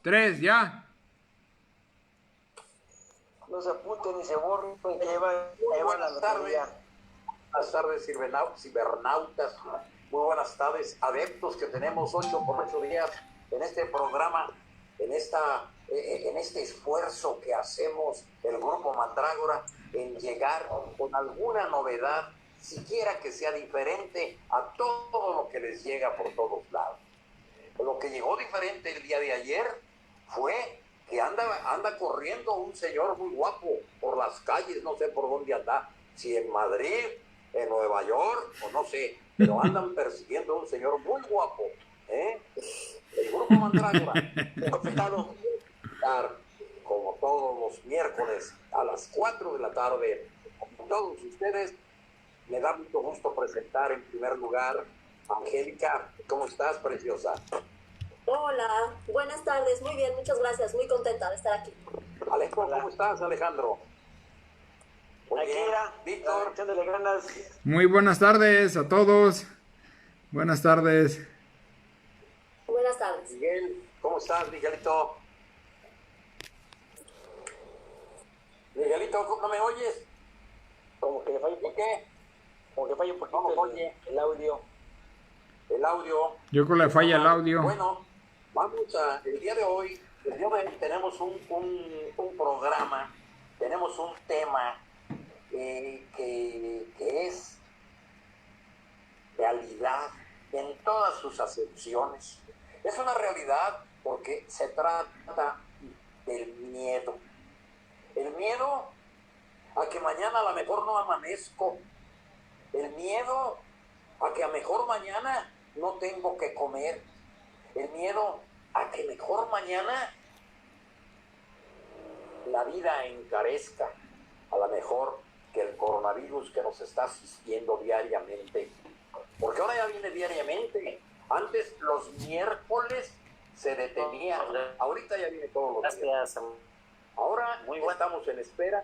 tres, ya. No se apunten ni se borren, que llevan la lotería. Buenas tardes, cibernautas. Muy buenas tardes, adeptos que tenemos 8 por 8 días en este programa, en este esfuerzo que hacemos el Grupo Mandrágora en llegar con alguna novedad, siquiera que sea diferente a todo lo que les llega por todos lados. Lo que llegó diferente el día de ayer fue que anda corriendo un señor muy guapo por las calles, no sé por dónde anda, si en Madrid, en Nueva York, o no sé, pero andan persiguiendo a un señor muy guapo, ¿eh? El Grupo Mandrágora, como todos los miércoles a las 4 de la tarde, con todos ustedes. Me da mucho gusto presentar en primer lugar a Angélica. ¿Cómo estás, preciosa? Hola, buenas tardes, muy bien, muchas gracias, muy contenta de estar aquí. Alejandro, ¿cómo estás, Alejandro? Muy bien. Víctor, Echándole ganas. Muy buenas tardes a todos. Buenas tardes. Buenas tardes. Miguel, ¿cómo estás, Miguelito? Miguelito, ¿no me oyes? Como que le falla un ¿Y qué? Como que falla un poquito el audio. El audio. Yo creo que le falla el audio. Bueno, el día de hoy tenemos un programa, tenemos un tema que es realidad en todas sus acepciones. Es una realidad porque se trata del miedo. El miedo a que mañana a lo mejor no amanezco. El miedo a que a mejor mañana no tengo que comer. El miedo a que mejor mañana la vida encarezca. A lo mejor que el coronavirus que nos está asistiendo diariamente. Porque ahora ya viene diariamente. Antes los miércoles se detenía. Ahorita ya viene todos los días. Ahora estamos en espera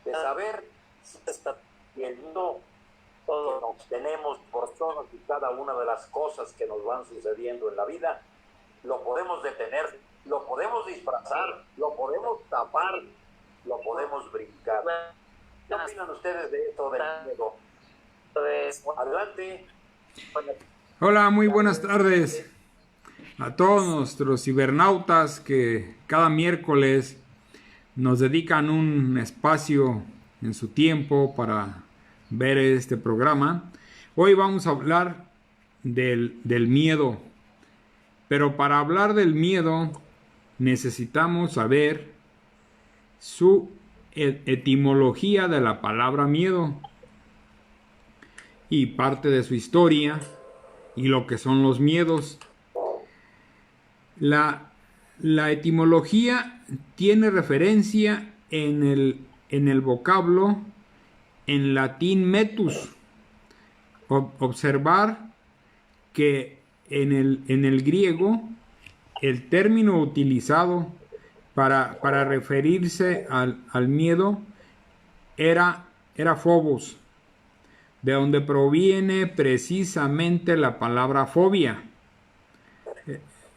de saber si el mundo que nos tenemos por todas y cada una de las cosas que nos van sucediendo en la vida, lo podemos detener, lo podemos disfrazar, lo podemos tapar, lo podemos brincar. ¿Qué opinan ustedes de esto del miedo? Adelante. Hola, muy buenas tardes a todos nuestros cibernautas que cada miércoles nos dedican un espacio en su tiempo para ver este programa. Hoy vamos a hablar del miedo, pero para hablar del miedo necesitamos saber su etimología de la palabra miedo y parte de su historia y lo que son los miedos. La etimología tiene referencia en el vocablo en latín metus. Observar que en el griego el término utilizado para referirse al miedo era phobos, de donde proviene precisamente la palabra fobia.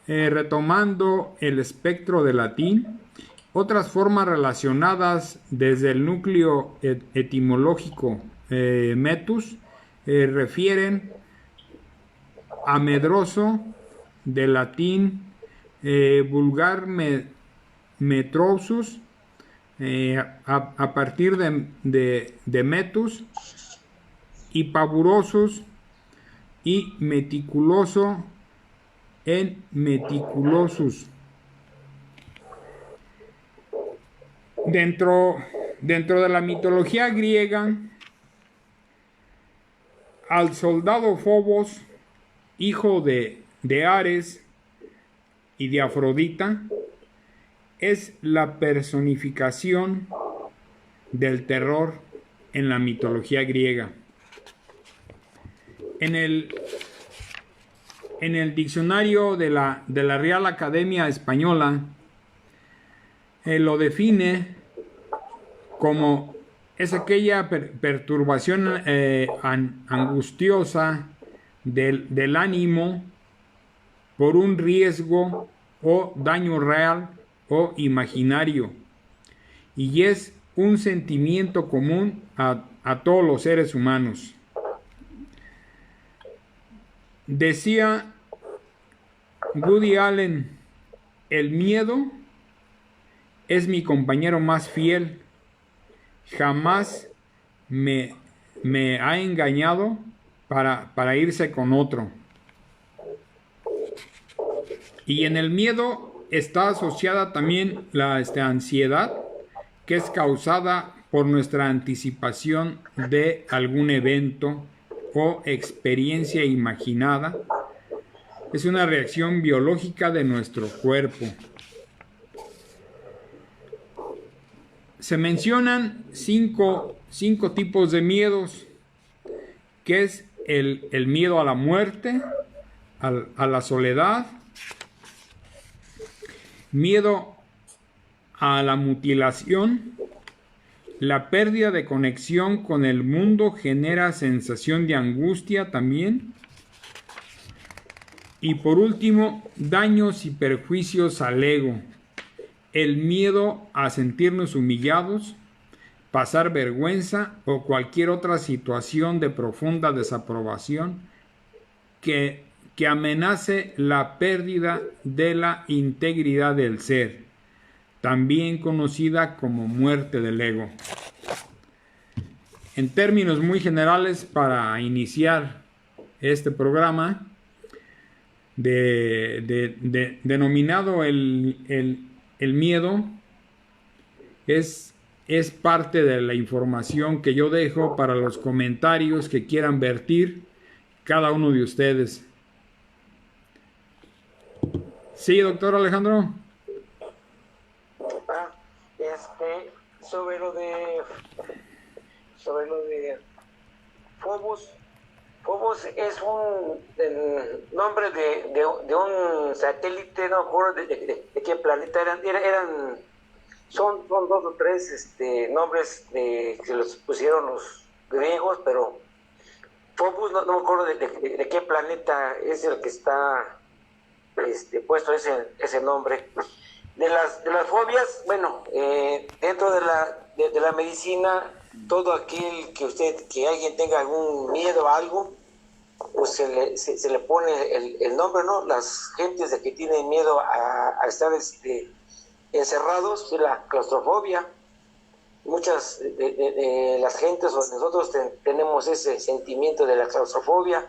Retomando el espectro de latín, otras formas relacionadas desde el núcleo etimológico metus refieren a medroso, de latín vulgar metrosus, a partir de metus, y pavurosus, y meticuloso en meticulosus. Dentro de la mitología griega, al soldado Fobos, hijo de Ares y de Afrodita, es la personificación del terror en la mitología griega. En el diccionario de la Real Academia Española lo define como es aquella perturbación angustiosa del ánimo por un riesgo o daño real o imaginario, y es un sentimiento común a todos los seres humanos. Decía Woody Allen, el miedo es mi compañero más fiel, jamás me ha engañado para irse con otro. Y en el miedo está asociada también la ansiedad, que es causada por nuestra anticipación de algún evento o experiencia imaginada. Es una reacción biológica de nuestro cuerpo. Se mencionan cinco tipos de miedos, que es el miedo a la muerte, a la soledad, miedo a la mutilación. La pérdida de conexión con el mundo genera sensación de angustia también. Y por último, daños y perjuicios al ego. El miedo a sentirnos humillados, pasar vergüenza o cualquier otra situación de profunda desaprobación que amenace la pérdida de la integridad del ser, también conocida como muerte del ego. En términos muy generales, para iniciar este programa, denominado el miedo, es parte de la información que yo dejo para los comentarios que quieran vertir cada uno de ustedes. Sí, doctor Alejandro. Sobre lo de Phobos. Phobos es el nombre de un satélite, no me acuerdo de qué planeta son 2 o 3 nombres que los pusieron los griegos, pero Phobos no me acuerdo de qué planeta es el que está puesto ese nombre. De las fobias, bueno, dentro de la medicina, todo aquel que alguien tenga algún miedo a algo, pues se le pone el nombre, ¿no? Las gentes de que tienen miedo a estar encerrados, la claustrofobia. Muchas de las gentes o nosotros tenemos ese sentimiento de la claustrofobia.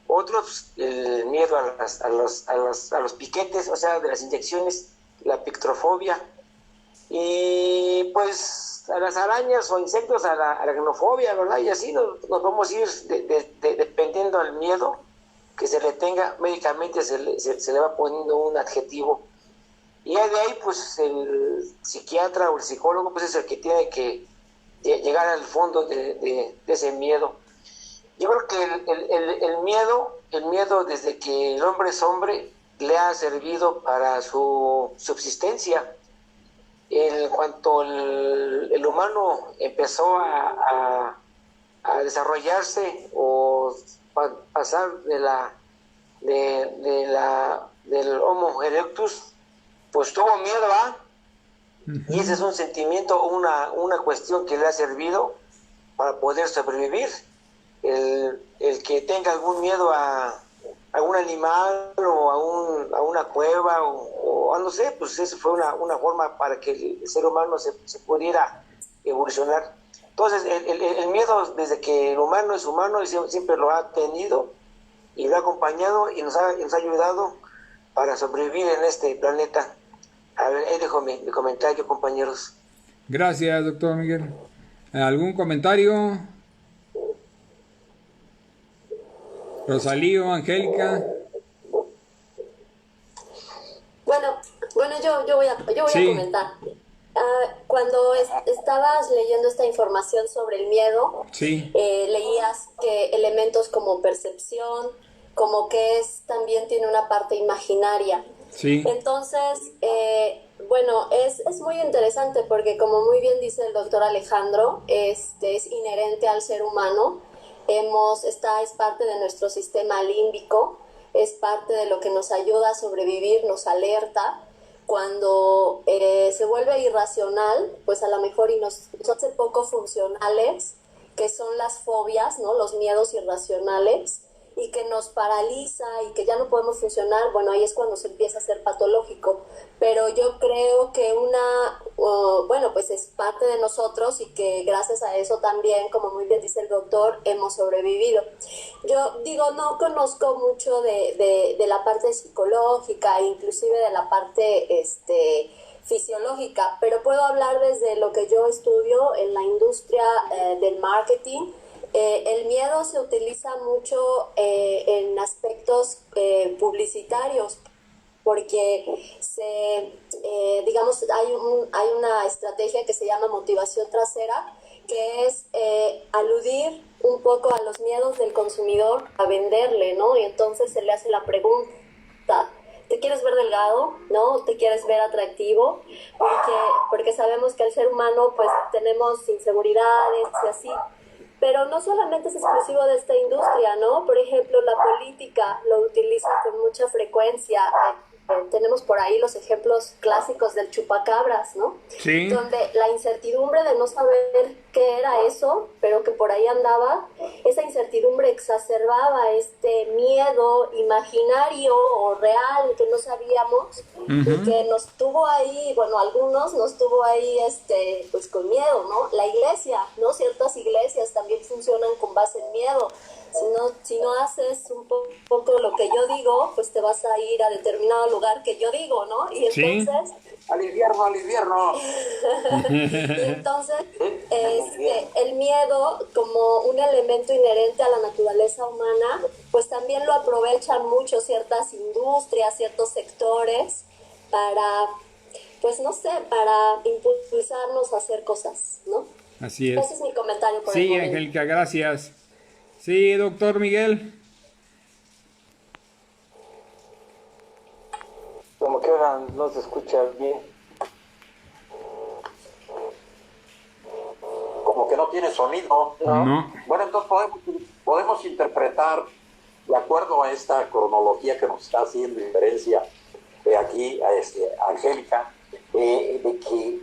Otros, el miedo a los piquetes, o sea, de las inyecciones, la pictrofobia. Y pues a las arañas o insectos, a la aracnofobia, ¿verdad? Y así nos vamos a ir dependiendo del miedo que se le tenga. Médicamente se le va poniendo un adjetivo. Y de ahí, pues el psiquiatra o el psicólogo, pues es el que tiene que llegar al fondo de ese miedo. Yo creo que el miedo desde que el hombre es hombre le ha servido para su subsistencia. En cuanto el humano empezó a desarrollarse o pasar del Homo erectus, pues tuvo miedo, ¿ah? Y ese es un sentimiento, una cuestión que le ha servido para poder sobrevivir. El que tenga algún miedo a algún animal o a una cueva o no sé, pues eso fue una forma para que el ser humano se pudiera evolucionar. Entonces el miedo, desde que el humano es humano, siempre lo ha tenido y lo ha acompañado y nos ha ayudado para sobrevivir en este planeta. A ver, ahí dejo mi comentario, compañeros. Gracias, doctor Miguel. ¿Algún comentario? Rosalío, Angélica. Bueno, yo voy a comentar. Cuando estabas leyendo esta información sobre el miedo, sí. Leías que elementos como percepción, como que también tiene una parte imaginaria. Sí. Entonces, bueno, es muy interesante porque, como muy bien dice el doctor Alejandro, es inherente al ser humano. Es parte de nuestro sistema límbico. es parte de lo que nos ayuda a sobrevivir, nos alerta. Cuando se vuelve irracional, pues a lo mejor y nos hace poco funcionales, que son las fobias, ¿no? Los miedos irracionales, y que nos paraliza y que ya no podemos funcionar, bueno, ahí es cuando se empieza a ser patológico. Pero yo creo que bueno, pues es parte de nosotros y que gracias a eso también, como muy bien dice el doctor, hemos sobrevivido. Yo digo, no conozco mucho de la parte psicológica, inclusive de la parte fisiológica, pero puedo hablar desde lo que yo estudio en la industria del marketing. El miedo se utiliza mucho en aspectos publicitarios, porque digamos, hay una estrategia que se llama motivación trasera, que es aludir un poco a los miedos del consumidor a venderle, ¿no? Y entonces se le hace la pregunta: ¿te quieres ver delgado? ¿No? ¿Te quieres ver atractivo? Porque sabemos que el ser humano pues tenemos inseguridades y así. Pero no solamente es exclusivo de esta industria, ¿no? Por ejemplo, la política lo utiliza con mucha frecuencia. Tenemos por ahí los ejemplos clásicos del chupacabras, ¿no? Sí. Donde la incertidumbre de no saber qué era eso, pero que por ahí andaba, esa incertidumbre exacerbaba este miedo imaginario o real que no sabíamos, y que nos tuvo ahí, bueno, algunos nos tuvo ahí pues con miedo, ¿no? La iglesia, ¿no? Ciertas iglesias también funcionan con base en miedo. Si no haces un poco lo que yo digo, pues te vas a ir a determinado lugar que yo digo, ¿no? Y entonces... Sí. Al invierno. Y entonces, el miedo, como un elemento inherente a la naturaleza humana, pues también lo aprovechan mucho ciertas industrias, ciertos sectores, para, pues no sé, para impulsarnos a hacer cosas, ¿no? Así es. Ese es mi comentario por el Sí, momento. Angélica, gracias. Sí, doctor Miguel. Como que ahora no se escucha bien. Como que no tiene sonido. No. Bueno, entonces podemos interpretar, de acuerdo a esta cronología que nos está haciendo referencia aquí a Angélica, de que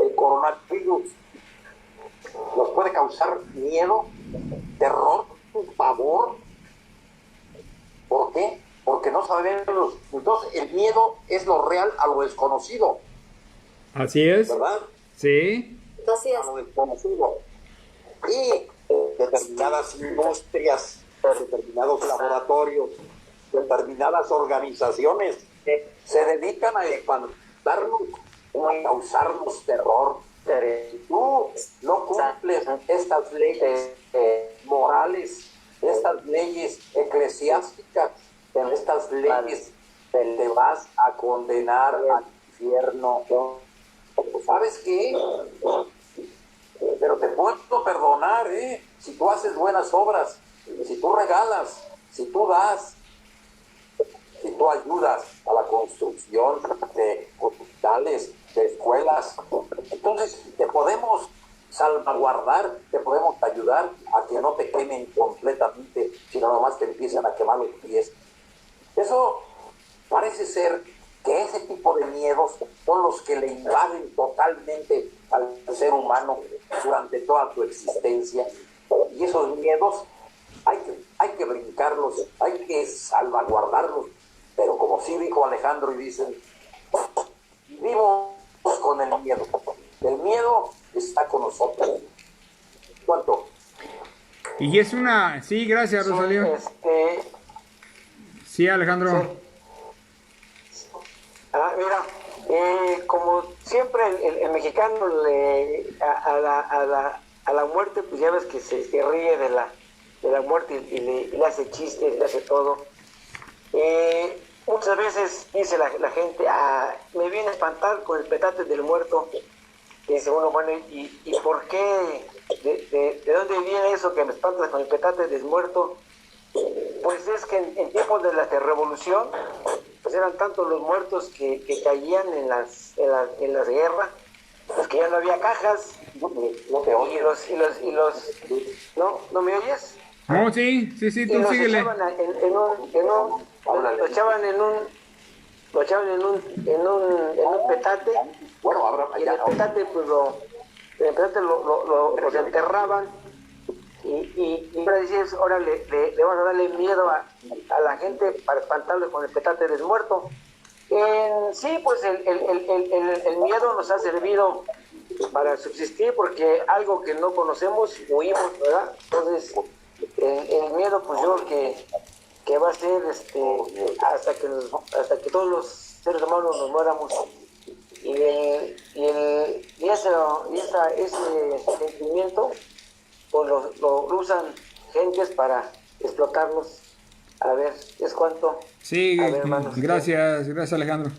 el coronavirus nos puede causar miedo, terror, pavor. ¿Por qué? Porque no sabemos. Entonces, el miedo es lo real a lo desconocido. Así es. ¿Verdad? Sí. Así es. A lo desconocido. Y determinadas industrias, determinados laboratorios, determinadas organizaciones se dedican a espantarnos, a causarnos terror. Si tú no cumples estas leyes morales, estas leyes eclesiásticas, estas leyes, te vas a condenar al infierno. ¿Sabes qué? Pero te puedo perdonar, si tú haces buenas obras, si tú regalas, si tú das, si tú ayudas a la construcción de hospitales, de escuelas. Entonces te podemos salvaguardar, te podemos ayudar a que no te quemen completamente, sino nomás te empiezan a quemar los pies. Eso parece ser que ese tipo de miedos son los que le invaden totalmente al ser humano durante toda su existencia. Y esos miedos hay que brincarlos, hay que salvaguardarlos. Pero como sí dijo Alejandro y dicen, vivimos con el miedo. El miedo está con nosotros. ¿Cuánto? Y es una... Sí, gracias, Rosalío. Sí, Alejandro. Sí. Mira, como siempre el mexicano a la muerte, pues ya ves que se ríe de la muerte y le hace chistes, le hace todo. Muchas veces dice la gente, me viene a espantar con el petate del muerto. Y dice uno, bueno, ¿y por qué? ¿De dónde viene eso que me espantas con el petate del muerto? Pues es que en tiempos de la revolución, pues eran tantos los muertos que caían en las guerras, pues que ya no había cajas. No te oigo. ¿No me oyes? Oh, sí, Y tú los síguele. echaban lo echaban en un petate, Bueno, ahora y en ya el no. petate pues los enterraban, y ahora dices, ahora le vamos a darle miedo a la gente para espantarle con el petate del muerto. Sí, pues el miedo nos ha servido para subsistir, porque algo que no conocemos huimos, ¿verdad? Entonces el miedo, pues yo creo que va a ser hasta que todos los seres humanos nos muéramos. Ese sentimiento pues lo usan gentes para explotarlos. A ver, ¿es cuánto? Sí, A ver, hermanos. gracias Alejandro.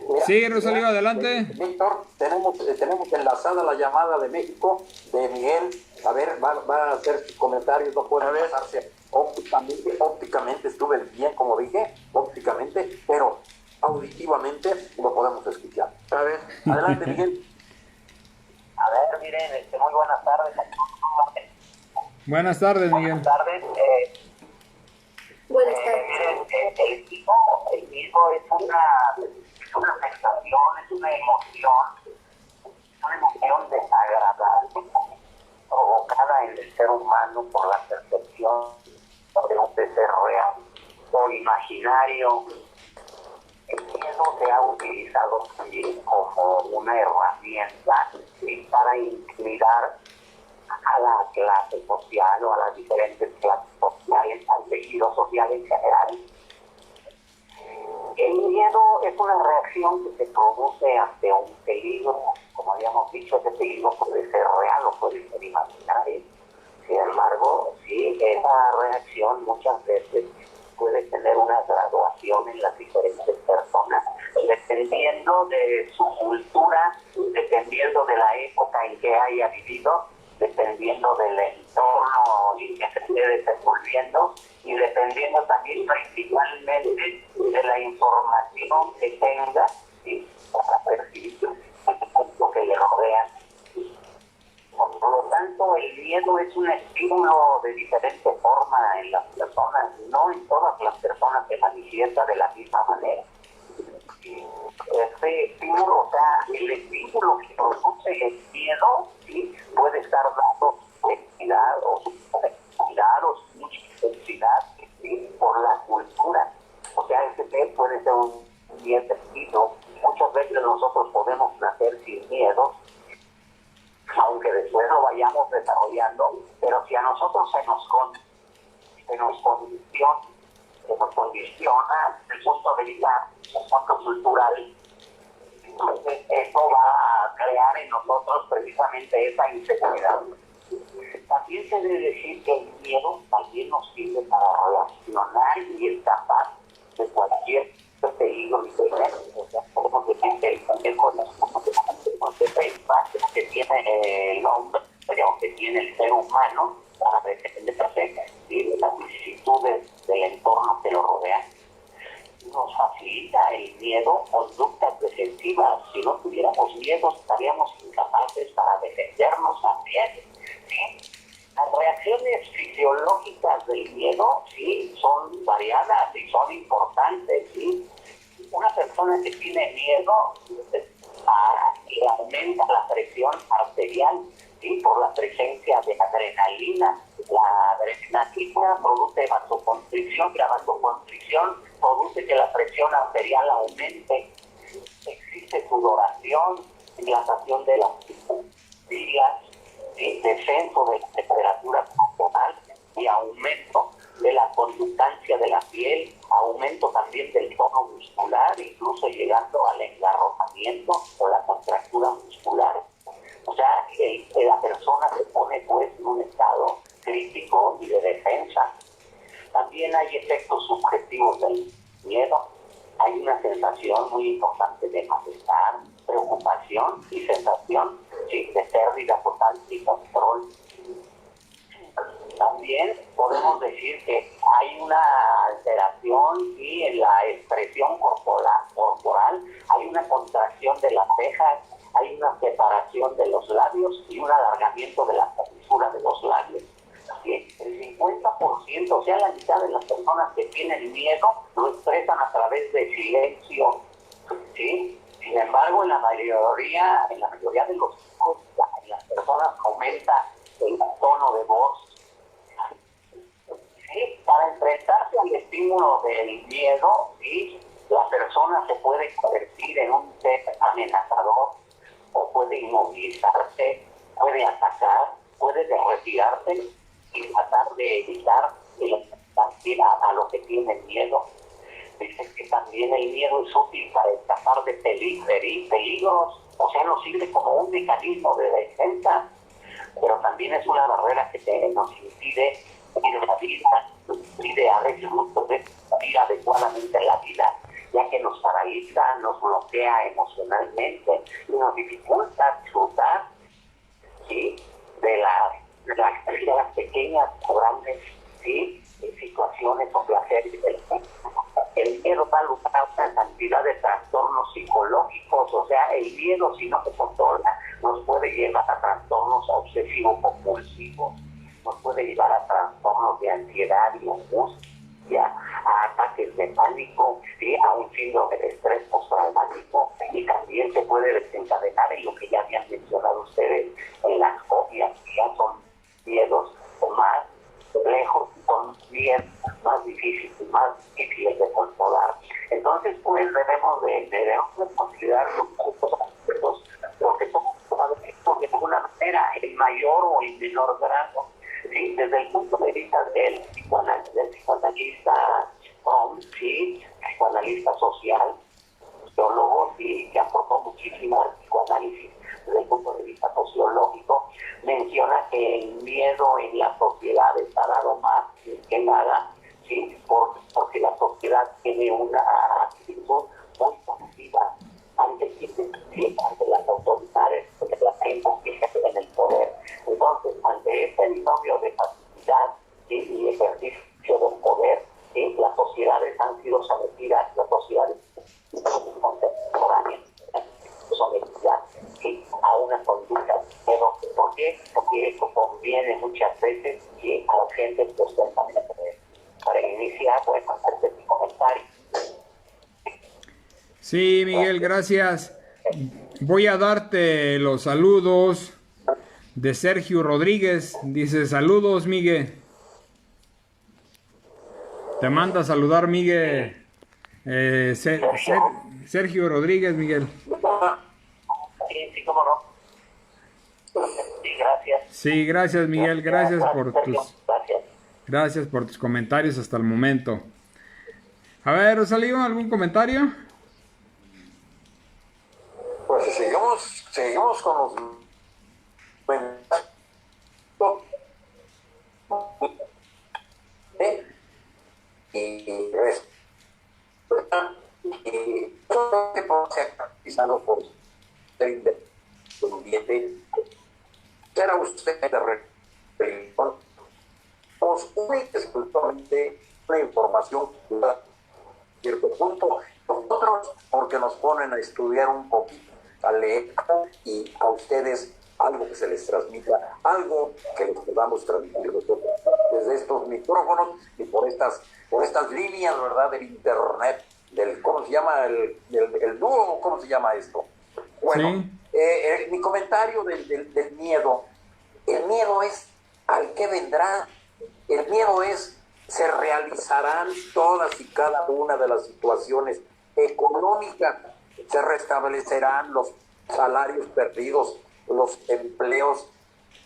Mira, Sí, Rosalío, adelante. Víctor, tenemos enlazada la llamada de México, de Miguel. A ver, va a hacer sus comentarios, no puede pasarse ópticamente, estuve bien, como dije, ópticamente, pero auditivamente lo podemos escuchar. A ver. Adelante, Miguel. A ver, miren, muy buenas tardes. Buenas tardes, Miguel. Buenas tardes. Buenas tardes. Miren, el mismo es una sensación, es una emoción desagradable provocada en el ser humano por la percepción de un ser real o imaginario. El miedo se ha utilizado también como una herramienta para intimidar a la clase social o a las diferentes clases sociales, al tejido social en general. El miedo es una reacción que se produce ante un peligro. Como habíamos dicho, ese peligro puede ser real o puede ser imaginario. Sin embargo, sí, esa reacción muchas veces puede tener una graduación en las diferentes personas, dependiendo de su cultura, dependiendo de la época en que haya vivido, dependiendo del entorno en que se esté desenvolviendo y dependiendo también principalmente de la información que tenga, ¿sí?, para percibir lo que le rodea. Por lo tanto, el miedo es un estímulo de diferente forma en las personas, no en todas las personas se manifiesta de la misma manera. Ese estímulo, o sea, el estímulo que produce el miedo, ¿sí?, puede estar dando intensidad o mucha intensidad, ¿sí?, por la cultura. O sea, ese puede ser un miedo sentido. Muchas veces nosotros podemos nacer sin miedo, aunque después lo vayamos desarrollando, pero si a nosotros se nos condiciona desde el punto de vista cultural, entonces eso va a crear en nosotros precisamente esa inseguridad. También se debe decir que el miedo también nos sirve para reaccionar y escapar de cualquier peligro diferente. O sea, podemos decir que el impacto que tiene el hombre, que tiene el ser humano para defenderse de las vicisitudes del entorno que lo rodea, nos facilita el miedo conductas defensivas. Si no tuviéramos miedo, estaríamos incapaces para defendernos también, ¿sí? Las reacciones fisiológicas del miedo, sí, son variadas y son importantes, ¿sí? Una persona que tiene miedo le aumenta la presión arterial, ¿sí?, por la presencia de adrenalina. La adrenalina produce vasoconstricción y la vasoconstricción produce que la presión arterial aumente. Existe sudoración, dilatación de las pupilas, ¿sí?, descenso de la temperatura corporal y aumento de la conductancia de la piel, aumento también del tono muscular, incluso llegando al engarrotamiento o la contractura muscular. O sea, la persona se pone pues en un estado crítico y de defensa. También hay efectos subjetivos del miedo. Hay una sensación muy importante de malestar, preocupación y sensación, sí, de pérdida total y control. También podemos decir que hay una alteración, ¿sí?, en la expresión corporal, hay una contracción de las cejas, hay una separación de los labios y un alargamiento de la comisura de los labios. que el 50%, o sea, la mitad de las personas que tienen miedo, lo expresan a través de silencio, ¿sí? Sin embargo, en la mayoría de los casos, las personas comentan el tono de voz. ¿Sí? Para enfrentarse al estímulo del miedo, ¿sí? La persona se puede convertir en un ser amenazador, o puede inmovilizarse, puede atacar, puede retirarse y tratar de evitar a lo que tiene miedo. Dice que también el miedo es útil para escapar de peligros, o sea, nos sirve como un mecanismo de defensa, pero también es una barrera que nos impide vivir la vida, nos impide a veces mucho vivir adecuadamente la vida, ya que nos paraliza, nos bloquea emocionalmente y nos dificulta disfrutar, ¿sí? de las pequeñas o grandes, ¿sí? situaciones o placeres del mundo. El miedo da lugar a una cantidad de trastornos psicológicos, o sea, el miedo, si no se controla, nos puede llevar a trastornos obsesivos-compulsivos, nos puede llevar a trastornos de ansiedad y angustia, a ataques de pánico, ¿sí? a un síndrome de estrés postraumático, y también se puede desencadenar en lo que ya habían mencionado ustedes, en las fobias, que ya son miedos más lejos, son miedos más difíciles de controlar. Entonces, pues debemos de considerar los aspectos, porque somos de alguna manera en mayor o en menor grado. ¿Sí? Desde el punto de vista del psicoanalista, ¿sí? psicoanalista social, sociólogo, y que aportó muchísimo al psicoanálisis desde el punto de vista sociológico, menciona que el miedo en la sociedad está dado más que nada, ¿sí? porque la sociedad tiene una actitud muy positiva ante las autoridades, ante la gente que ejerce en el poder. Entonces, ante este binomio de facilidad, ¿sí? y ejercicio del poder, ¿sí? las sociedades han sido sometidas, las sociedades contemporáneas, sometidas, ¿sí? a una conducta. Pero, ¿por qué? Porque eso conviene muchas veces, ¿sí? a la gente que ostenta el poder. Para iniciar, pues, hacerte mi comentario. Sí, Miguel, gracias. Voy a darte los saludos de Sergio Rodríguez. Dice, saludos, Miguel. Te manda a saludar, Miguel. Sergio Rodríguez, Miguel. Sí, cómo no. Sí, gracias. Sí, gracias, Miguel. Gracias por tus comentarios hasta el momento. A ver, ¿salió algún comentario? Pues seguimos con los y solamente por ser caracterizado por ser independiente, será usted de religión, nos única exclusivamente una información a cierto punto, nosotros porque nos ponen a estudiar un poquito, a leer, y a ustedes algo que se les transmita, algo que les podamos transmitir nosotros desde estos micrófonos y por estas líneas, ¿verdad?, del internet, del, ¿cómo se llama? El dúo, ¿cómo se llama esto? Bueno, sí. Mi comentario del miedo, el miedo es al que vendrá, el miedo es, se realizarán todas y cada una de las situaciones económicas, se restablecerán los salarios perdidos, los empleos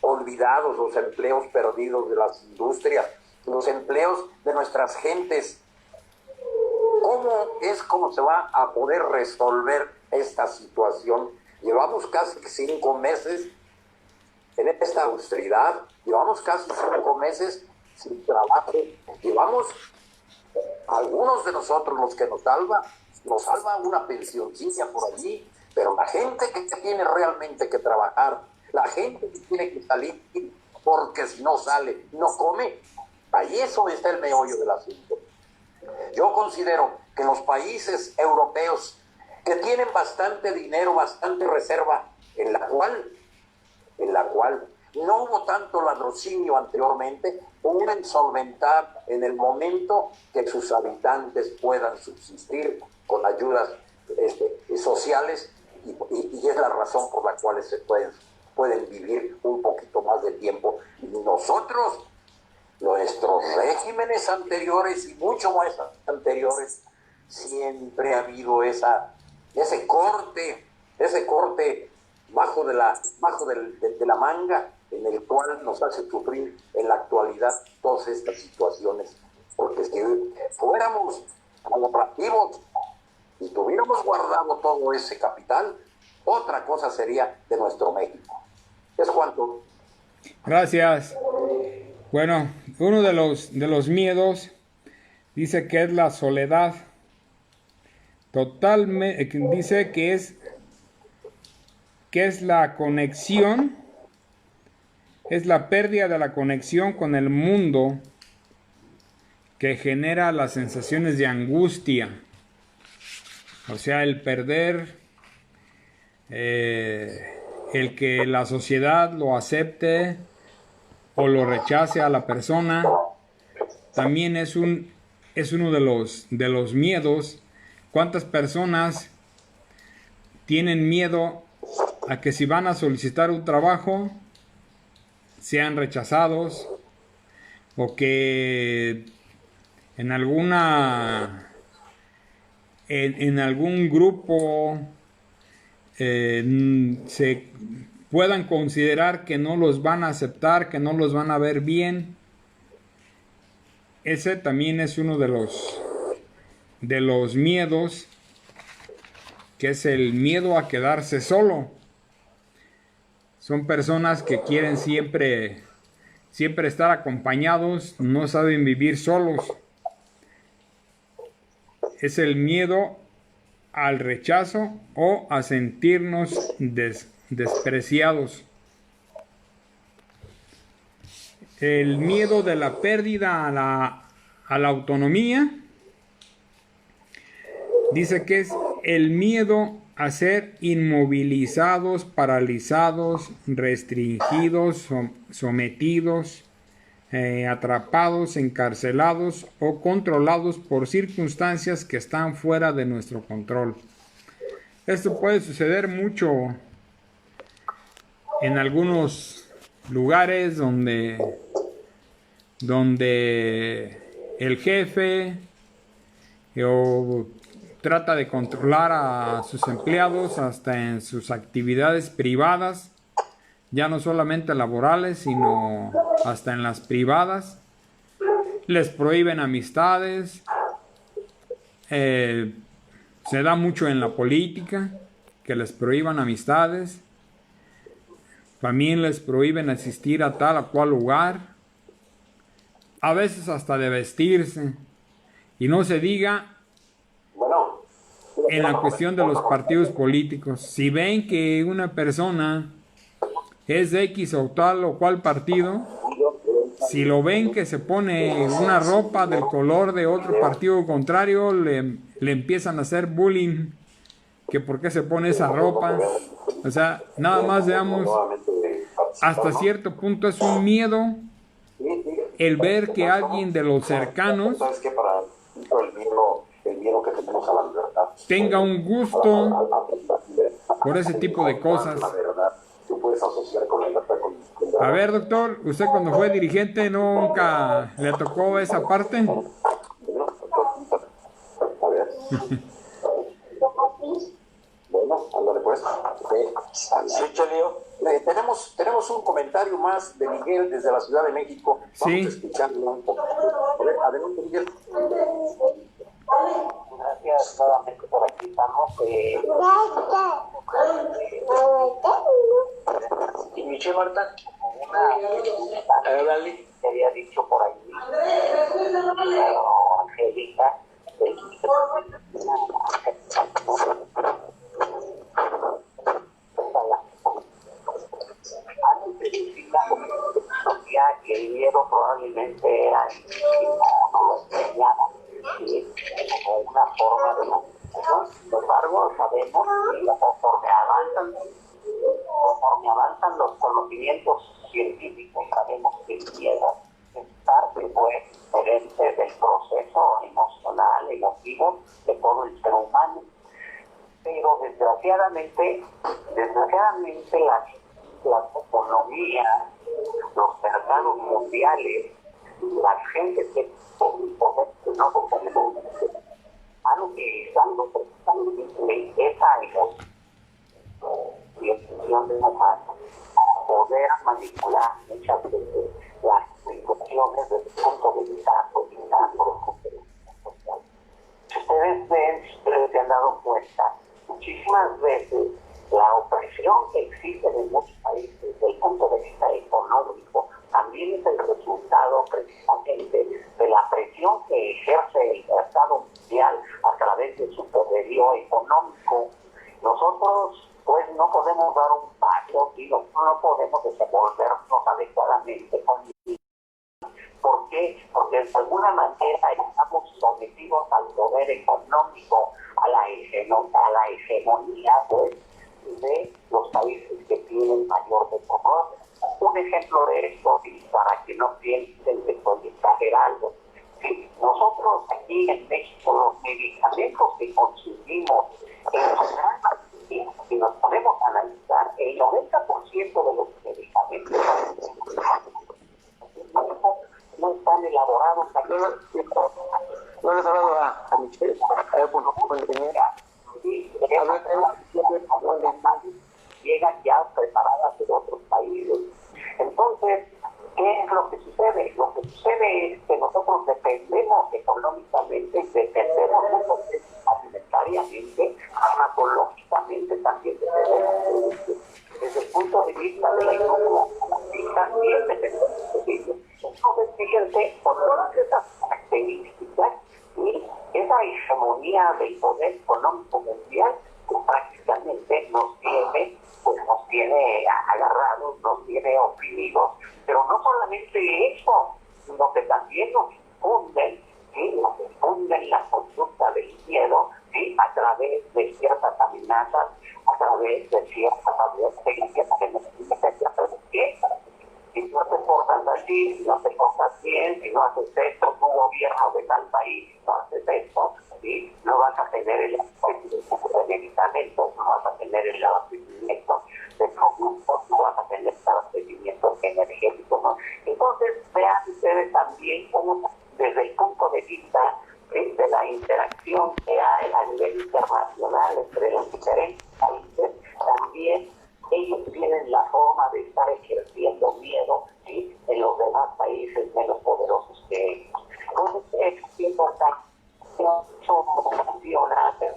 olvidados, los empleos perdidos de las industrias, los empleos de nuestras gentes. ¿Cómo se va a poder resolver esta situación? Llevamos casi 5 meses en esta austeridad, llevamos casi 5 meses sin trabajo, llevamos algunos de nosotros, los que nos salva una pensioncilla por allí, pero la gente que tiene realmente que trabajar, la gente que tiene que salir, porque si no sale, no come, ahí eso está el meollo del asunto. Yo considero que los países europeos que tienen bastante dinero, bastante reserva, en la cual no hubo tanto latrocinio anteriormente, pueden solventar en el momento que sus habitantes puedan subsistir con ayudas sociales y es la razón por la cual se pueden vivir un poquito más de tiempo. Y nosotros, nuestros regímenes anteriores y mucho más anteriores, siempre ha habido ese corte bajo de la manga, en el cual nos hace sufrir en la actualidad todas estas situaciones. Porque si fuéramos cooperativos y tuviéramos guardado todo ese capital, otra cosa sería de nuestro México. Es cuanto. Gracias. Bueno, uno de los miedos dice que es la soledad. Totalmente, dice que es la conexión, es la pérdida de la conexión con el mundo que genera las sensaciones de angustia. O sea, el perder, el que la sociedad lo acepte o lo rechace a la persona, también es uno de los miedos. ¿Cuántas personas tienen miedo a que si van a solicitar un trabajo sean rechazados, o que en algún grupo se puedan considerar que no los van a aceptar, que no los van a ver bien? Ese también es uno de los miedos, que es el miedo a quedarse solo. Son personas que quieren siempre estar acompañados, no saben vivir solos. Es el miedo al rechazo o a sentirnos despreciados. El miedo de la pérdida a la autonomía. Dice que es el miedo a ser inmovilizados, paralizados, restringidos, sometidos, atrapados, encarcelados o controlados por circunstancias que están fuera de nuestro control. Esto puede suceder mucho en algunos lugares donde el jefe trata de controlar a sus empleados hasta en sus actividades privadas, ya no solamente laborales, sino hasta en las privadas. Les prohíben amistades. Se da mucho en la política que les prohíban amistades. También les prohíben asistir a tal o cual lugar. A veces hasta de vestirse. Y no se diga en la cuestión de los partidos políticos. Si ven que una persona es de X o tal o cual partido, si lo ven que se pone una ropa del color de otro partido contrario, le empiezan a hacer bullying, que por qué se pone esa ropa. O sea, nada más veamos, hasta cierto punto es un miedo el ver que alguien de los cercanos tenga un gusto por ese tipo de cosas. A ver, doctor, usted cuando fue dirigente nunca le tocó esa parte. Bueno, ándale pues. Tenemos un comentario más de Miguel desde la Ciudad de México. Vamos a escucharlo un poco. A ver, adelante, Miguel. Gracias nuevamente por aquí. Estamos. Y Michelle Marta, te había dicho por ahí, Angélica, que el miedo probablemente era no lo enseñaba, como una forma de no. Sin embargo, sabemos que conforme avanzan los conocimientos científicos sabemos que el miedo es parte pues diferente del proceso emocional, emotivo de todo el ser humano. Pero desgraciadamente las economías, los mercados mundiales, la gente que no han utilizado precisamente esa emoción de humano para poder manipular muchas veces las situaciones desde el punto de vista social. Si ustedes se han dado cuenta, muchísimas veces la opresión que existe en muchos países desde el punto de vista económico también es el resultado precisamente de la presión que ejerce el mercado mundial a través de su poderío económico. Nosotros pues no podemos dar un paso y no podemos desenvolvernos adecuadamente con. ¿Por qué? Porque de alguna manera estamos sometidos al poder económico, a la hegemonía pues, de los países que tienen mayor desarrollo. Un ejemplo de esto, y para que no piensen que estoy exagerando, si nosotros aquí en México los medicamentos que consumimos en su gran mayoría, si nos ponemos a analizar, el 90% de los medicamentos no están elaborados aquí. No les he hablado a Michelle, a ver, por favor, llegan ya preparadas de otros países. Entonces, ¿qué es lo que sucede? Lo que sucede es que nosotros dependemos económicamente, dependemos alimentariamente, farmacológicamente también dependemos. Desde el punto de vista de la economía, también dependemos de ellos. Entonces, fíjense, con todas esas características y esa hegemonía del poder económico mundial, que prácticamente nos tiene agarrados, nos tiene oprimidos. Pero no solamente eso, sino que también nos infunden, ¿sí? Nos infunden la conducta del miedo, ¿sí? A través de ciertas amenazas, a través de ciertas advertencias que nos dicen que si no te portas así, si no te portas bien, si no haces esto, tu gobierno de tal país, si no haces esto, ¿sí? No vas a tener el abastecimiento de medicamentos, no vas a tener el abastecimiento de productos, no vas a tener el abastecimiento energético, ¿no? Entonces, vean ustedes también cómo desde el punto de vista de la interacción que hay a nivel internacional entre los diferentes países, también ellos tienen la forma de estar ejerciendo miedo, ¿sí? En los demás países menos poderosos que ellos. Entonces es importante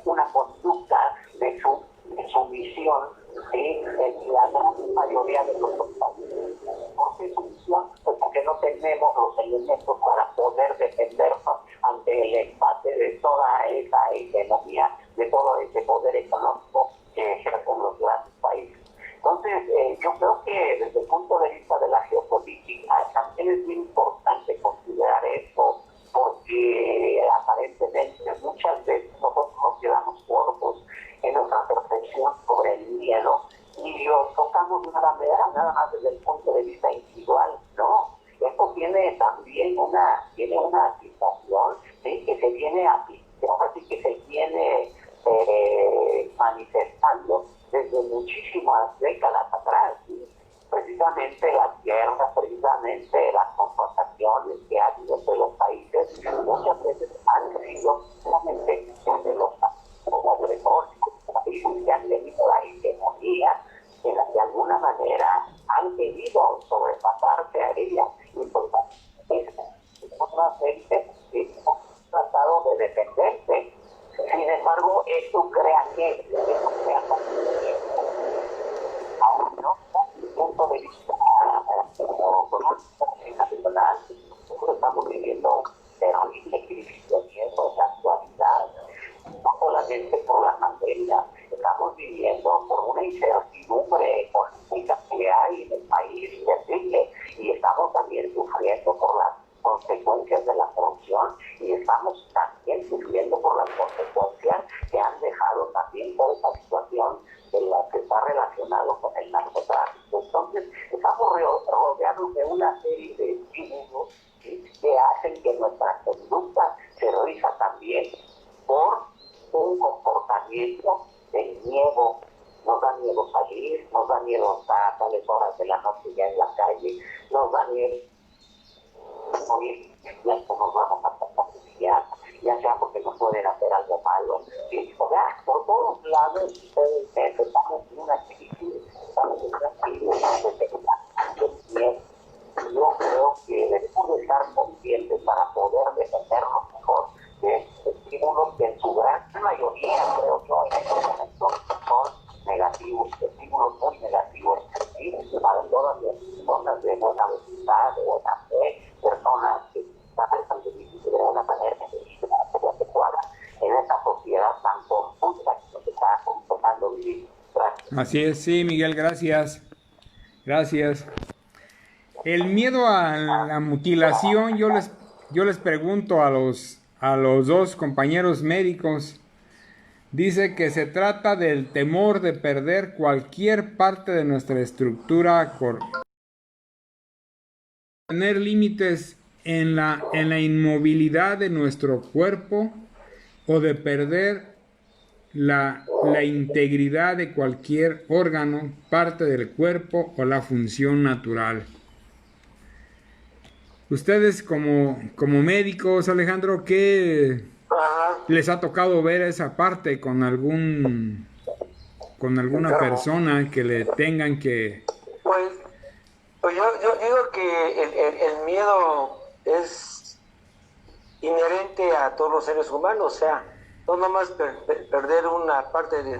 una conducta de sumisión, ¿sí? En la gran mayoría de los países. ¿Por qué sumisión? Pues porque no tenemos los elementos para poder defendernos ante el embate de toda esa economía, de todo ese poder económico que ejercen los grandes países. Entonces, yo creo que desde el punto de vista de la geopolítica también es muy importante considerar esto, porque aparentemente muchas veces nosotros nos quedamos cortos en nuestra percepción sobre el miedo y lo tocamos nada más desde el punto de vista individual, ¿no? Esto tiene también una situación, ¿sí? Que se viene que se viene manifestando desde muchísimas décadas atrás, ¿sí? Precisamente las guerras, precisamente las confrontaciones que ha habido entre los países, muchas veces han sido solamente entre los países que han tenido la hegemonía, que de alguna manera han querido sobrepasarse a ella, y por otras veces han tratado de defenderse. Sin embargo, esto crea que aún no, desde el punto de vista nacional, nosotros estamos viviendo terrible relacionado con el narcotráfico. Entonces, estamos rodeados de una serie de estímulos, ¿sí?, que hacen que nuestra conducta se rija también por un comportamiento de miedo. Nos da miedo salir, nos da miedo estar a tales horas de la noche ya en la calle, nos da miedo morir, ya esto nos vamos a pasar, ya sea porque nos pueden hacer algo malo. ¿Sí? O sea, por todos lados estamos en una crisis, estamos en una crisis de miedo. Yo creo que debemos de estar conscientes para poder defendernos mejor de estímulos que en su gran mayoría, creo yo, en estos momentos son negativos, estímulos muy negativos, ¿sí?, para todas las personas de buena voluntad, de buena fe, personas que tratan de vivir de una manera adecuada en esta sociedad tan confusa que nos está tocando vivir. Gracias. Así es, sí, Miguel, gracias. Gracias. El miedo a la mutilación, yo les pregunto a los dos compañeros médicos, dice que se trata del temor de perder cualquier parte de nuestra estructura corporal. Tener límites en la inmovilidad de nuestro cuerpo o de perder la integridad de cualquier órgano, parte del cuerpo o la función natural. Ustedes como médicos, Alejandro, ¿qué les ha tocado ver esa parte con alguna persona que le tengan que... Pues yo digo que el miedo es inherente a todos los seres humanos, o sea, no nomás perder una parte de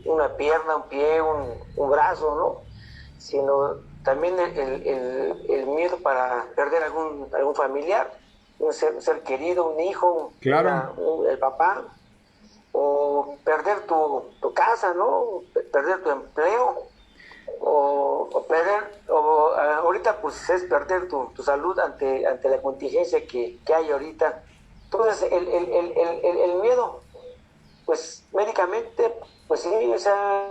una pierna, un pie, un brazo, ¿no? Sino también el miedo para perder algún familiar, un ser querido, un hijo, claro, el papá, o perder tu casa, ¿no? Perder tu empleo, ahorita pues es perder tu salud ante la contingencia que hay ahorita. Entonces el miedo, pues médicamente, pues sí, o sea,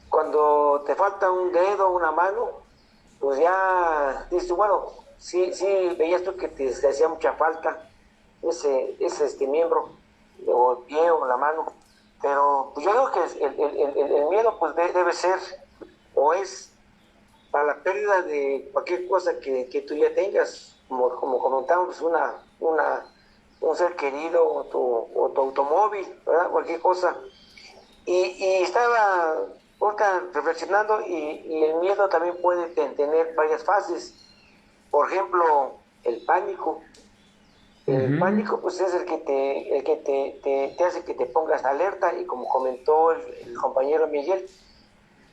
cuando te falta un dedo, una mano, pues ya dices, bueno, sí veías tú que te hacía mucha falta ese miembro, o el pie o la mano, pero pues yo digo que el miedo pues debe ser, o es para la pérdida de cualquier cosa que tú ya tengas, como comentamos, un ser querido o tu automóvil, ¿verdad? Cualquier cosa. Y estaba ahorita reflexionando, y el miedo también puede tener varias fases. Por ejemplo, el pánico. El pánico pues es el que te hace que te pongas alerta, y como comentó el compañero Miguel,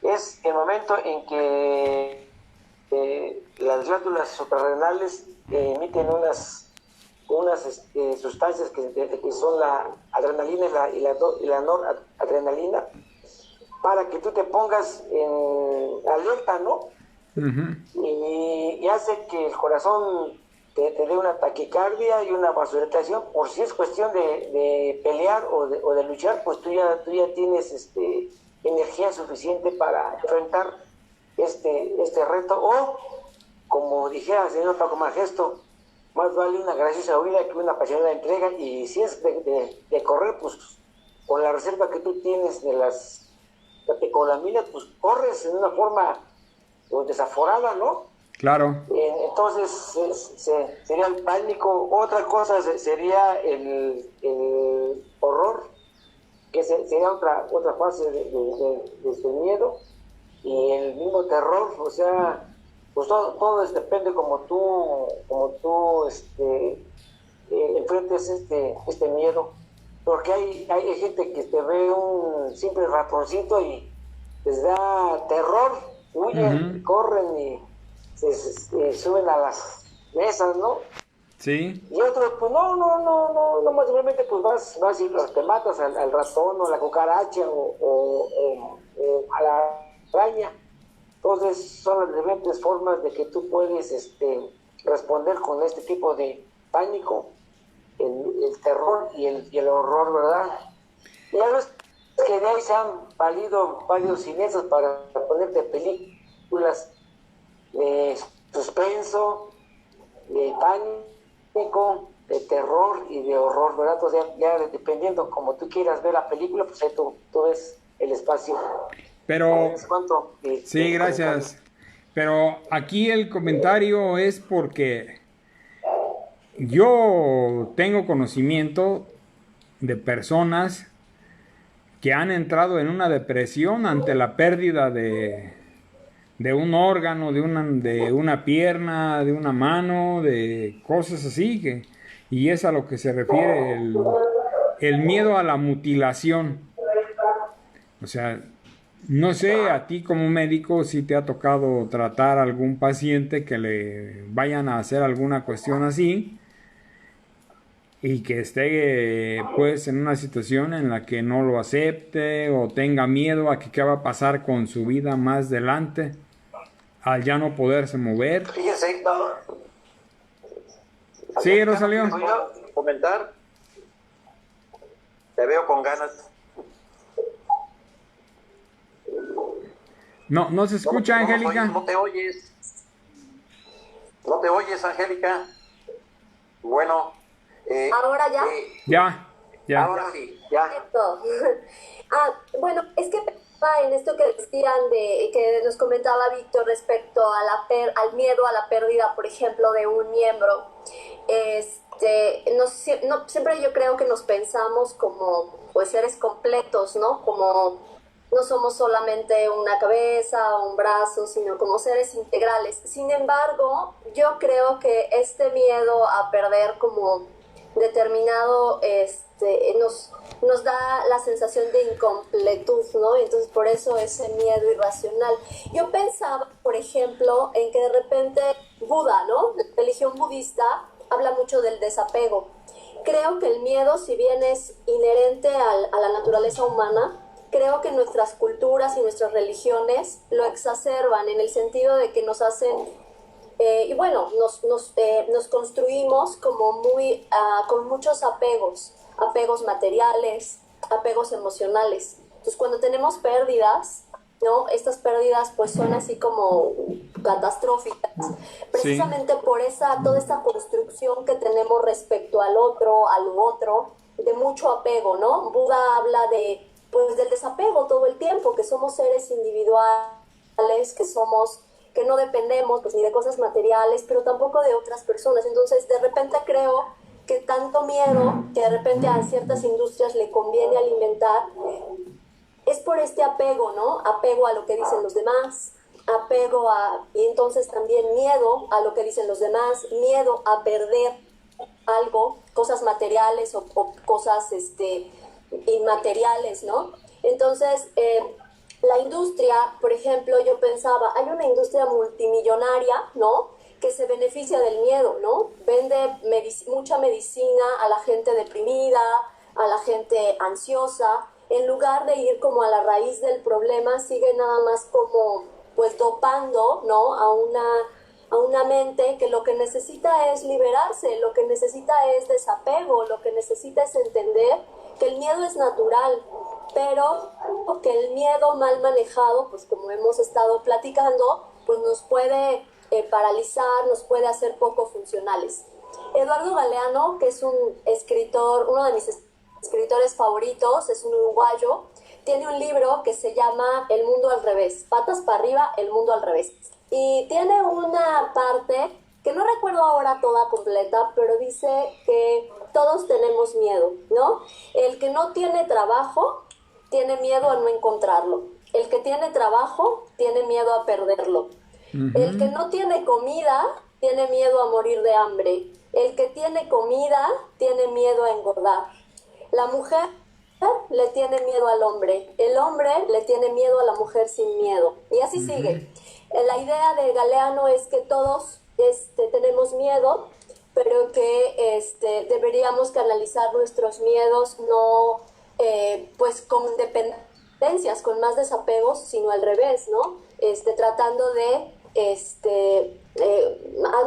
es el momento en que las glándulas suprarrenales emiten unas sustancias que son la adrenalina y la noradrenalina, para que tú te pongas en alerta, ¿no? Y hace que el corazón te dé una taquicardia y una vasodilatación. Por si es cuestión de pelear o de luchar, pues tú ya tienes energía suficiente para enfrentar este reto. O, como dijera el señor Paco Majesto, más vale una graciosa huida que una apasionada entrega. Y si es de correr, pues con la reserva que tú tienes de las catecolaminas, pues corres en una forma pues desaforada, ¿no? Claro. Entonces sería el pánico. Otra cosa sería el horror, que sería otra fase de miedo, y el mismo terror. O sea, pues todo depende como tú enfrentes este miedo, porque hay gente que te ve un simple ratoncito y les da terror, huyen, corren y se suben a las mesas, ¿no? Sí. Y otros, pues no, más simplemente pues vas y te matas al ratón o a la cucaracha o a la araña. Entonces son las diferentes formas de que tú puedes responder con este tipo de pánico, el terror y el horror, ¿verdad? Y a veces que de ahí se han valido varios cineastas para ponerte películas de suspenso, de pánico, de terror y de horror, ¿verdad? O sea, ya dependiendo como tú quieras ver la película, pues ahí tú ves el espacio. Pero, ¿Cuánto? sí, gracias. Pero aquí el comentario es porque yo tengo conocimiento de personas que han entrado en una depresión ante la pérdida de un órgano, de una pierna, de una mano, de cosas así, y es a lo que se refiere el miedo a la mutilación. O sea, no sé, a ti como médico si te ha tocado tratar a algún paciente que le vayan a hacer alguna cuestión así y que esté pues en una situación en la que no lo acepte o tenga miedo a que qué va a pasar con su vida más adelante al ya no poderse mover. Fíjese, no. Sí, Rosalío. ¿Puedo comentar? Te veo con ganas. No se escucha, Angélica. No te oyes. No te oyes, Angélica. Bueno. ¿Ahora ya? Ya. Ahora sí, ya. Perfecto. Bueno, es que pensaba en esto que decían que nos comentaba Víctor respecto a al miedo a la pérdida, por ejemplo, de un miembro. Siempre yo creo que nos pensamos como pues seres completos, ¿no? Como no somos solamente una cabeza o un brazo, sino como seres integrales. Sin embargo, yo creo que este miedo a perder como determinado nos da la sensación de incompletud, ¿no? Entonces por eso ese miedo irracional. Yo pensaba, por ejemplo, en que de repente Buda, ¿no? La religión budista habla mucho del desapego. Creo que el miedo, si bien es inherente a la naturaleza humana, creo que nuestras culturas y nuestras religiones lo exacerban en el sentido de que nos hacen y bueno, nos construimos como con muchos apegos materiales, apegos emocionales. Entonces, cuando tenemos pérdidas, ¿no? Estas pérdidas pues son así como catastróficas, precisamente sí, por toda esta construcción que tenemos respecto al otro, a lo otro, de mucho apego, ¿no? Buda habla del desapego todo el tiempo, que somos seres individuales, que no dependemos pues ni de cosas materiales, pero tampoco de otras personas. Entonces, de repente creo que tanto miedo que de repente a ciertas industrias le conviene alimentar es por este apego, ¿no? Apego a lo que dicen los demás, y entonces también miedo a lo que dicen los demás, miedo a perder algo, cosas materiales o cosas inmateriales, ¿no? Entonces, la industria, por ejemplo, yo pensaba, hay una industria multimillonaria, ¿no?, que se beneficia del miedo, ¿no? Vende mucha medicina a la gente deprimida, a la gente ansiosa. En lugar de ir como a la raíz del problema, sigue nada más como, pues, dopando, ¿no?, a una mente que lo que necesita es liberarse, lo que necesita es desapego, lo que necesita es entender que el miedo es natural, pero que el miedo mal manejado, pues como hemos estado platicando, pues nos puede paralizar, nos puede hacer poco funcionales. Eduardo Galeano, que es un escritor, uno de mis escritores favoritos, es un uruguayo, tiene un libro que se llama El mundo al revés, patas para arriba, el mundo al revés. Y tiene una parte que no recuerdo ahora toda completa, pero dice que todos tenemos miedo, ¿no? El que no tiene trabajo tiene miedo a no encontrarlo. El que tiene trabajo tiene miedo a perderlo. El que no tiene comida tiene miedo a morir de hambre. El que tiene comida tiene miedo a engordar. La mujer le tiene miedo al hombre. El hombre le tiene miedo a la mujer sin miedo. Y así sigue. La idea de Galeano es que todos tenemos miedo, pero que deberíamos canalizar nuestros miedos no pues con dependencias, con más desapegos, sino al revés, ¿no? Tratando de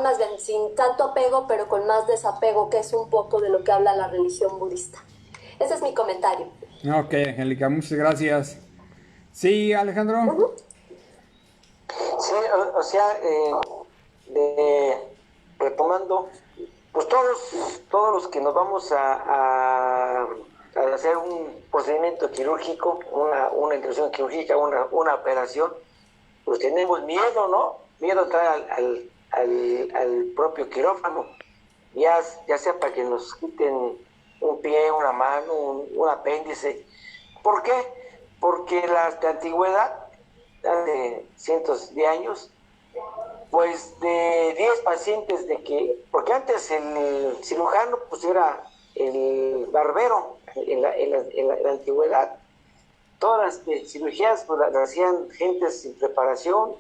más bien sin tanto apego, pero con más desapego, que es un poco de lo que habla la religión budista. Ese es mi comentario. Ok, Angélica, muchas gracias. Sí, Alejandro. Sí, o sea, retomando, pues todos los que nos vamos a hacer un procedimiento quirúrgico, una intervención quirúrgica, una operación, pues tenemos miedo, ¿no? Miedo a entrar al propio quirófano, ya sea para que nos quiten un pie, una mano, un apéndice. ¿Por qué? Porque de antigüedad, hace cientos de años, pues de 10 pacientes porque antes el cirujano pues era el barbero en la antigüedad. Todas las cirugías pues, las hacían gentes sin preparación,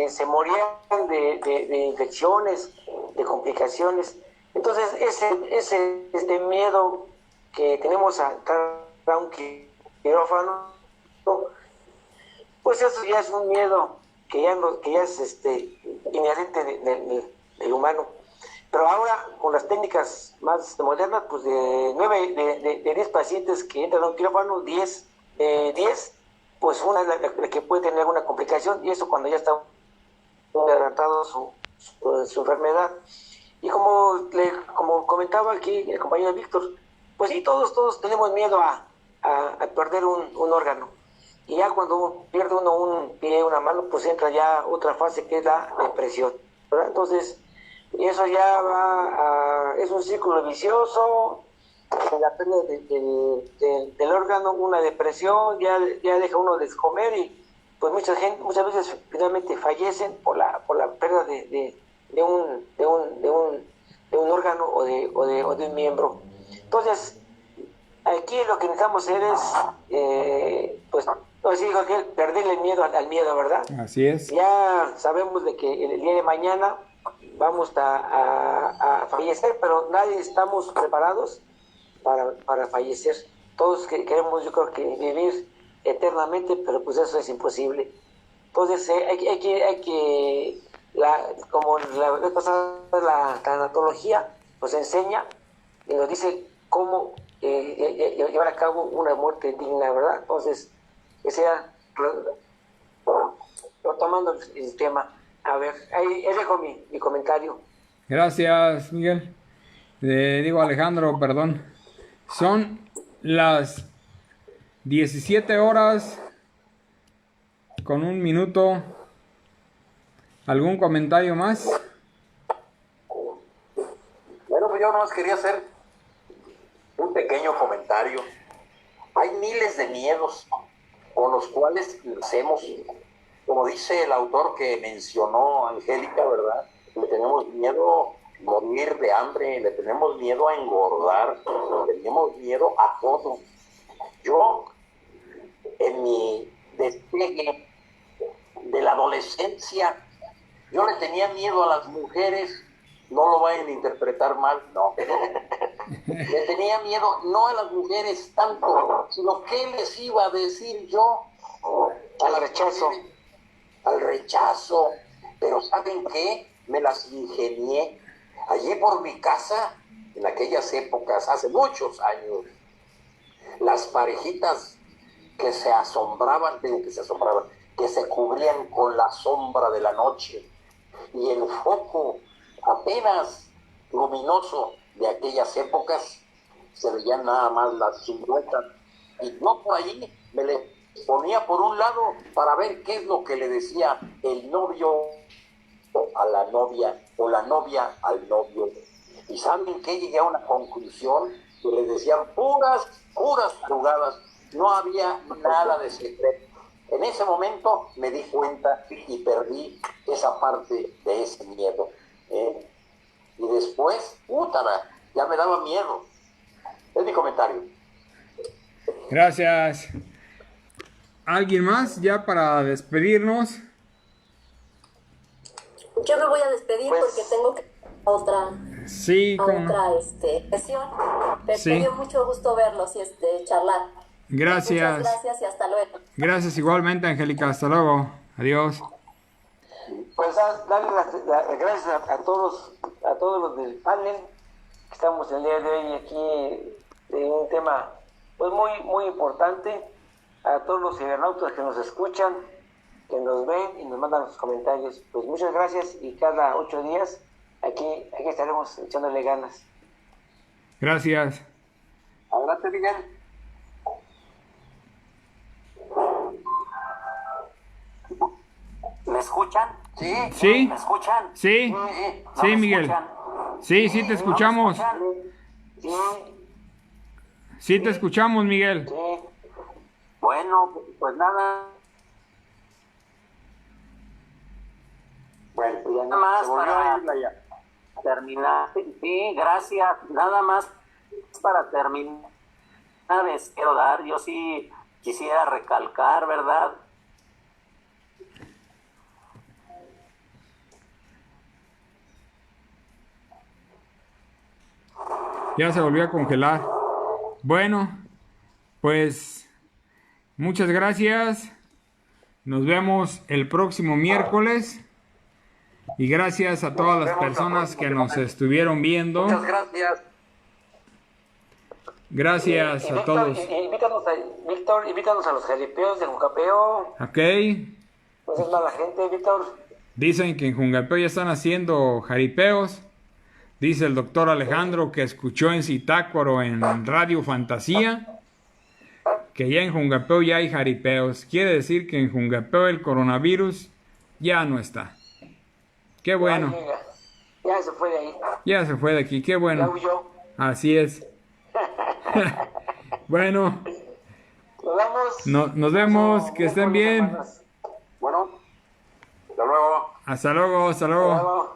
se morían de infecciones, de complicaciones. Entonces este miedo que tenemos a entrar a un quirófano, pues eso ya es un miedo que ya es inherente del humano. Pero ahora, con las técnicas más modernas, pues de 10 pacientes que entran a un quirófano, 10, pues una es la que puede tener alguna complicación, y eso cuando ya está muy adelantado su enfermedad. Y como comentaba aquí el compañero Víctor, pues sí, todos tenemos miedo a perder un órgano. Y ya cuando pierde uno un pie, una mano, pues entra ya otra fase que es la depresión, ¿verdad? Entonces, eso ya es un círculo vicioso, la pérdida del órgano, una depresión, ya deja uno de comer, y pues muchas veces finalmente fallecen por la pérdida de un órgano o de un miembro. Entonces, aquí lo que necesitamos hacer es, pues, así dijo que perderle el miedo al miedo, ¿verdad? Así es. Ya sabemos de que el día de mañana vamos a fallecer, pero nadie estamos preparados para fallecer. Todos queremos, yo creo que vivir eternamente, pero pues eso es imposible. Entonces hay que como la vez pasada, la tanatología nos enseña y nos dice cómo llevar a cabo una muerte digna, ¿verdad? Entonces, que sea retomando el tema. A ver, ahí dejo mi comentario. Gracias, Miguel. Digo Alejandro, perdón. Son las 17 horas con 1 minuto. ¿Algún comentario más? Bueno, pues yo nomás quería hacer un pequeño comentario. Hay miles de miedos con los cuales nacemos. Como dice el autor que mencionó Angélica, ¿verdad? Le tenemos miedo a morir de hambre, le tenemos miedo a engordar, le tenemos miedo a todo. Yo, en mi despegue de la adolescencia, yo le tenía miedo a las mujeres, no lo vayan a interpretar mal, no. Le tenía miedo no a las mujeres tanto, sino qué les iba a decir yo Al rechazo. Al rechazo. Pero ¿saben qué? Me las ingenié. Allí por mi casa, en aquellas épocas, hace muchos años, las parejitas que se asombraban, que se cubrían con la sombra de la noche y el foco apenas luminoso de aquellas épocas, se veían nada más las siluetas, y yo por allí me le ponía por un lado para ver qué es lo que le decía el novio a la novia o la novia al novio. Y ¿saben qué? Llegué a una conclusión que les decían puras jugadas, no había nada de secreto. En ese momento me di cuenta y perdí esa parte de ese miedo. Y después, ya me daba miedo. Es mi comentario. Gracias. ¿Alguien más ya para despedirnos? Yo me voy a despedir Pues, porque tengo que otra Sí, sesión. Pero Sí. me dio mucho gusto verlos y charlar. Gracias. Muchas gracias y hasta luego. Gracias igualmente, Angélica. Hasta luego. Adiós. Pues darle las gracias a todos los del panel, que estamos el día de hoy aquí de un tema pues muy importante a todos los cibernautas que nos escuchan, que nos ven y nos mandan sus comentarios. Pues muchas gracias y cada 8 días aquí estaremos echándole ganas. Gracias. Adelante, Miguel. ¿Me escuchan? Sí. ¿Sí? ¿Me escuchan? Sí. ¿No Sí, me Miguel. escuchan? Sí, sí te escuchamos. ¿No me escuchan? Sí, Sí te escuchamos, Miguel. sí. Bueno, pues nada. Bueno, Pues ya Nada más se volvió para a ir la terminar. Sí, gracias. Nada más para terminar. Una vez quiero dar, yo sí quisiera recalcar, ¿verdad? Ya se volvió a congelar. Bueno, pues muchas gracias. Nos vemos el próximo miércoles. Y gracias a todas las personas que nos estuvieron viendo. Muchas gracias. Gracias a todos. Víctor, invítanos a los jaripeos de Juncapeo. Ok. No seas mala gente, Víctor. Dicen que en Juncapeo ya están haciendo jaripeos. Dice el doctor Alejandro que escuchó en Zitácuaro en Radio Fantasía que ya en Juncapeo ya hay jaripeos. Quiere decir que en Juncapeo el coronavirus ya no está. Qué bueno. Ya se fue de ahí. Ya se fue de aquí. Qué Ya bueno. huyó. Así es. Bueno, Nos vemos. nos vemos. Que estén bien. Semanas. Bueno, hasta luego. Hasta luego. Hasta luego. Hasta luego.